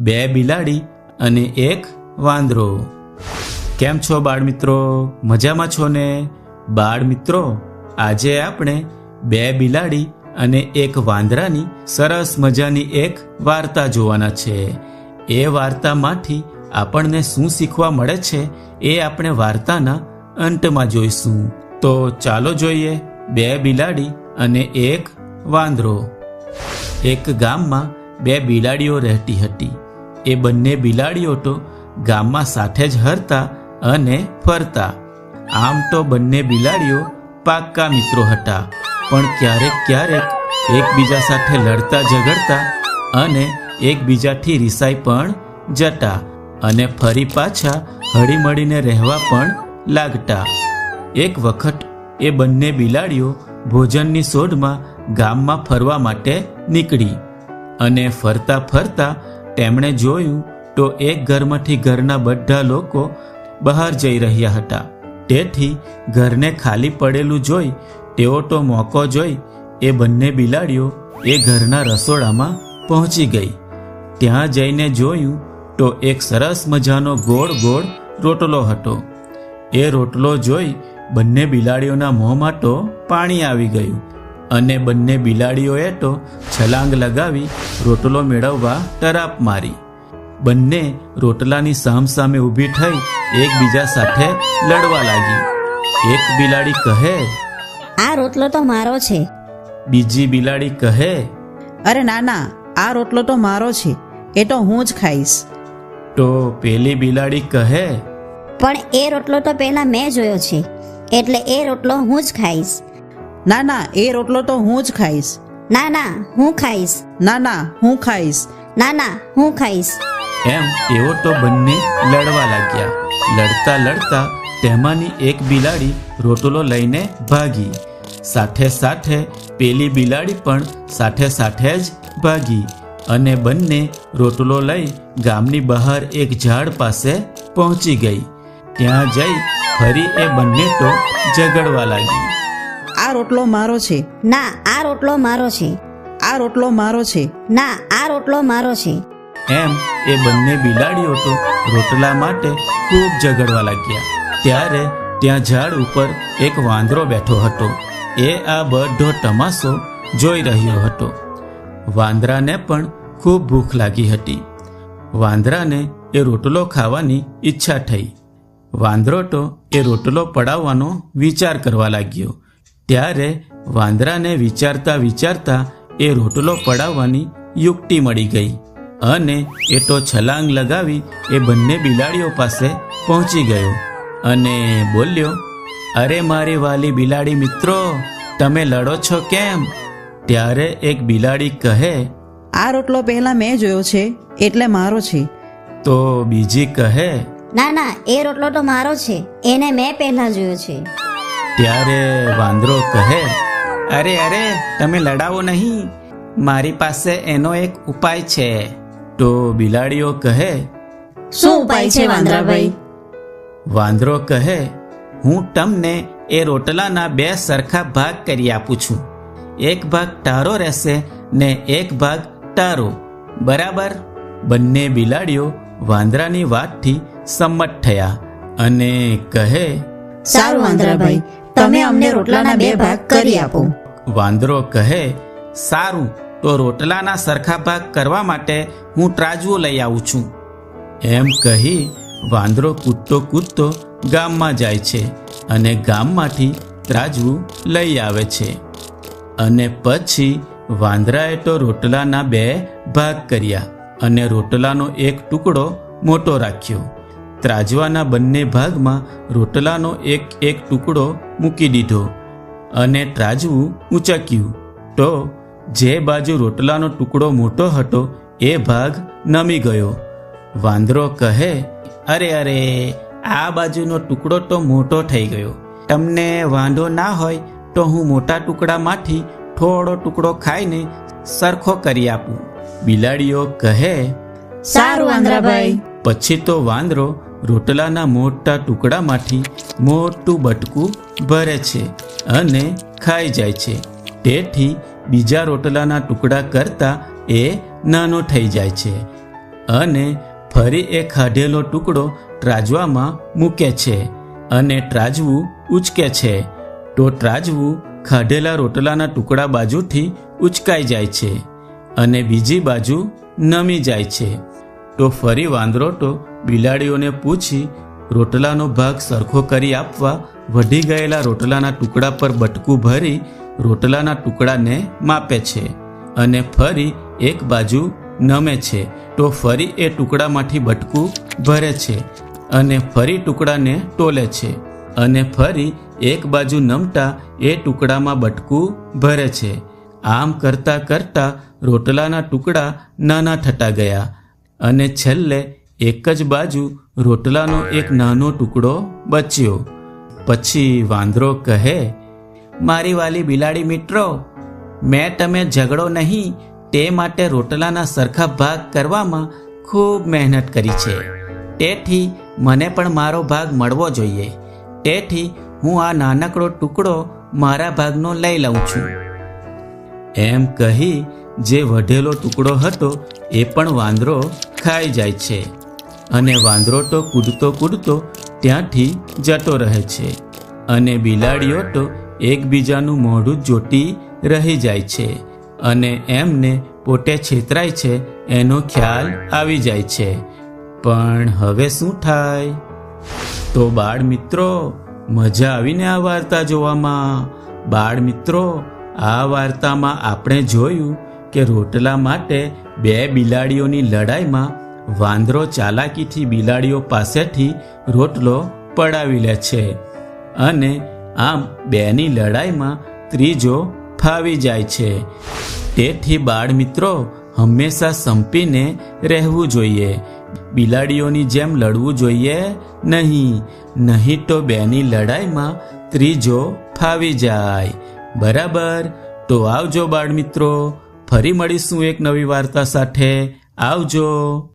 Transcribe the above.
બે બિલાડી અને એક વાંદરો. કેમ છો બાળમિત્રો? મજામાં છો ને? બાળમિત્રો, આજે આપણે બે બિલાડી અને એક વાંદરાની સરસ મજાની એક વાર્તા જોવાના છે. એ વાર્તામાંથી આપણને શું શીખવા મળે છે એ આપણે વાર્તાના અંતમાં જોઈશું. તો ચાલો જોઈએ બે બિલાડી અને એક વાંદરો. એક ગામમાં બે બિલાડીઓ રહેતી હતી. એ બંને બિલાડીઓ તો ગામમાં સાથે જ હરતા અને ફરતા. આમ તો બંને બિલાડીઓ પાક્કા મિત્રો હતા, પણ ક્યારેક ક્યારેક એકબીજા સાથે લડતા ઝઘડતા અને એકબીજાથી રિસાઈ પણ જતા અને ફરી પાછા હળીમળીને રહેવા પણ લાગતા. એક વખત એ બંને બિલાડીઓ ભોજનની શોધમાં ગામમાં ફરવા માટે નીકળી અને ફરતા ફરતા તેમણે જોયું તો એક ઘરમાંથી ઘરના બધા લોકો બહાર જઈ રહ્યા હતા. તેથી ઘરને ખાલી પડેલું જોઈ તેઓ તો મોકો જોઈ એ બંને બિલાડીઓ એ ઘરના રસોડામાં પહોંચી ગઈ. ત્યાં જઈને જોયું તો એક સરસ મજાનો ગોળ ગોળ રોટલો હતો. એ રોટલો જોઈ બંને બિલાડીઓના મોંમાં તો પાણી આવી ગયું અને બંને બિલાડીઓએ તો છલાંગ લગાવી રોટલો મેળવવા તરાપ મારી. બંને રોટલાની સામસામે ઊભી થઈ એકબીજા સાથે લડવા લાગી. એક બિલાડી કહે, આ રોટલો તો મારો છે. બીજી બિલાડી કહે, અરે ના ના, આ રોટલો તો મારો છે, એ તો હું જ ખાઈશ. તો પેલી બિલાડી કહે, પણ એ રોટલો તો પહેલા મેં જોયો છે, એટલે એ રોટલો હું જ ખાઈશ. ના ના, એ રોટલો તો હું જ ખાઈશ. ના ના, હું ખાઈશ. ના ના, હું ખાઈશ. ના ના, હું ખાઈશ. એમ તેઓ તો બંને લડવા લાગ્યા. લડતા લડતા તેમાંની એક બિલાડી રોટલો લઈને ભાગી. સાથે સાથે પેલી બિલાડી પણ સાથે સાથે જ ભાગી અને બંને રોટલો લઈ ગામની બહાર એક ઝાડ પાસે પહોંચી ગઈ. ત્યાં જઈ ફરી એ બંને તો ઝઘડવા લાગી. આ રોટલો મારો છે. ના, આ રોટલો મારો છે. આ રોટલો મારો છે. ના, આ રોટલો મારો છે. એમ એ બંને બિલાડીઓ તો રોટલા માટે ખૂબ ઝઘડવા લાગ્યા. ત્યારે ત્યાં ઝાડ ઉપર એક વાંદરો બેઠો હતો. એ આ બધો તમાશો જોઈ રહ્યો હતો. વાંદરાને પણ ખૂબ ભૂખ લાગી હતી. વાંદરાને એ રોટલો ખાવાની ઈચ્છા થઈ. વાંદરો તો એ રોટલો પડાવવાનો વિચાર કરવા લાગ્યો. ત્યારે વાંદરાને વિચારતા વિચારતા એ રોટલો પડાવવાની યુક્તિ મળી ગઈ અને એ તો છલાંગ લગાવી એ બંને બિલાડીઓ પાસે પહોંચી ગયો અને બોલ્યો, અરે મારી વાલી બિલાડી મિત્રો, તમે લડો છો કેમ? ત્યારે એક બિલાડી કહે, આ રોટલો પહેલા મેં જોયો છે, એટલે મારો છે. તો બીજી કહે, ના ના, એ રોટલો તો મારો છે, એને મેં પહેલા જોયો છે. ત્યારે વાંદરો કહે, અરે અરે, તમે લડાવો નહીં, મારી પાસે એનો એક ઉપાય છે. તો બિલાડીઓ કહે, શું ઉપાય છે વાંદરાભાઈ? વાંદરો કહે, હું તમને એ રોટલાના બે સરખા ભાગ કરી આપું છું. એક ભાગ તારો રહેશે ને એક ભાગ તારો, બરાબર? બંને બિલાડીઓ વાંદરાની વાતથી સંમત થયા અને કહે, સારું વાંદરાભાઈ, તમે અમને રોટલાના બે ભાગ કરી આપો. વાંદરો કહે, સારું, તો રોટલાના સરખા ભાગ કરવા માટે હું ત્રાજવું લઈ આવું છું. એમ કહી વાંદરો કૂદતો કૂદતો ગામમાં જાય છે અને ગામમાંથી ત્રાજવું લઈ આવે છે. અને પછી વાંદરાએ તો રોટલાના બે ભાગ કર્યા અને રોટલાનો એક ટુકડો મોટો રાખ્યો. ત્રાજવાના બંને ભાગમાં રોટલાનો એક એક ટુકડો મૂકી દીધો અને ત્રાજવું ઊંચક્યું. તો જે બાજુ રોટલાનો ટુકડો મોટો હતો એ ભાગ નમી ગયો. વાંદરો કહે, અરે અરે, આ બાજુનો ટુકડો તો મોટો થઈ ગયો. તમને વાંધો ના હોય તો હું મોટા ટુકડામાંથી થોડો ટુકડો ખાઈને સરખો કરી આપું. બિલાડીઓ કહે, સારું વાંદરાભાઈ. પછી તો વાંદરો રોટલાના મોટા ટુકડામાંથી મોટું બટકું ભરે છે અને ખાઈ જાય છે. તેથી બીજા રોટલાના ટુકડા કરતાં એ નાનો થઈ જાય છે અને ફરી એ ખાધેલો ટુકડો ત્રાજવામાં મૂકે છે અને ત્રાજવું ઉચકે છે તો ત્રાજવું ખાધેલા રોટલાના ટુકડા બાજુથી ઉચકાઈ જાય છે અને બીજી બાજુ નમી જાય છે. તો ફરી વાંદરો તો બિલાડીઓને પૂછી રોટલાનો ભાગ સરખો કરી આપવા વધી ગયેલા રોટલાના ટુકડા પર બટકું ભરી રોટલાના ટુકડાને માપે છે અને ફરી એક બાજુ નમે છે તો ફરી એ ટુકડામાંથી બટકું ભરે છે અને ફરી ટુકડાને તોલે છે અને ફરી એક બાજુ નમતા એ ટુકડામાં બટકું ભરે છે. આમ કરતાં કરતાં રોટલાના ટુકડા નાના થતા ગયા અને છેલ્લે એક જ બાજુ રોટલાનો એક નાનો ટુકડો બચ્યો. પછી વાંદરો કહે, મારી વાલી બિલાડી મિત્રો, મેં તમે ઝઘડો નહીં તે માટે રોટલાના સરખા ભાગ કરવામાં ખૂબ મહેનત કરી છે. તેથી મને પણ મારો ભાગ મળવો જોઈએ. તેથી હું આ નાનકડો ટુકડો મારા ભાગનો લઈ લઉં છું. એમ કહી જે વધેલો ટુકડો હતો એ પણ વાંદરો ખાઈ જાય છે અને વાંદરો તો કૂદતો કૂદતો ત્યાંથી જતો રહે છે અને બિલાડીઓ તો એકબીજાનું મોઢું જોતી રહી જાય છે અને એમને પોતે છેતરાય છે એનો ખ્યાલ આવી જાય છે. પણ હવે શું થાય? તો બાળ મિત્રો, મજા આવીને આ વાર્તા જોવામાં. બાળ મિત્રો, આ વાર્તામાં આપણે જોયું કે રોટલા માટે બે બિલાડીઓની લડાઈમાં વાંદરો ચાલાકીથી બિલાડીઓ પાસેથી રોટલો પડાવી લે છે અને આમ બેની લડાઈમાં ત્રીજો ફાવી જાય છે. તેથી બાળ મિત્રો, હંમેશા સંપીને રહેવું જોઈએ. બિલાડીઓની જેમ લડવું જોઈએ નહીં તો બેની લડાઈમાં ત્રીજો ફાવી જાય. બરાબર? તો આવજો બાળ મિત્રો, ફરી મળીશું એક નવી વાર્તા સાથે. આવજો.